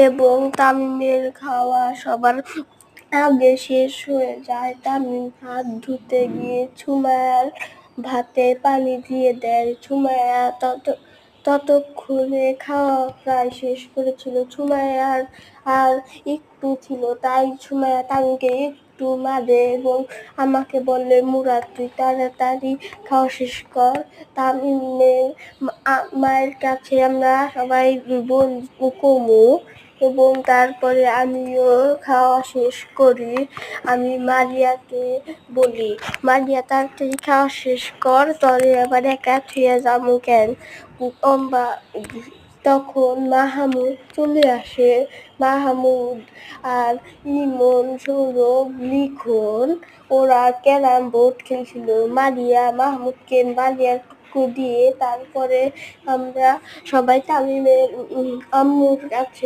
এবং তামিমের খাওয়া সবার আগে শেষ হয়ে যায়। তামিম হাত ধুতে গিয়ে সুমাইয়ার ভাতে পানি দিয়ে দেয়। সুমাইয়া ততক্ষণে খাওয়া প্রায় শেষ করেছিল। সুমাইয়ার আর একটু ছিল, তাই সুমাইয়া তামিমকে একটু মারে এবং আমাকে বলে, মুরাদ তুই তাড়াতাড়ি খাওয়া শেষ কর। তামিমের মায়ের কাছে আমরা সবাই কমু এবং তারপরে আমিও খাওয়া শেষ করি। আমি মারিয়াকে বলি, মারিয়া তাড়াতাড়ি খাওয়া শেষ কর, তরে আবার একা থুয়ে যাবো কেন। তখন মাহমুদ চলে আসে। মাহমুদ আর ইমন, সৌরভ, লিখন ওরা ক্যারাম বোর্ড খেলছিল। মারিয়া মাহমুদকে মারিয়ার দিয়ে তারপরে আমরা সবাই তামিমের আম্মুর কাছে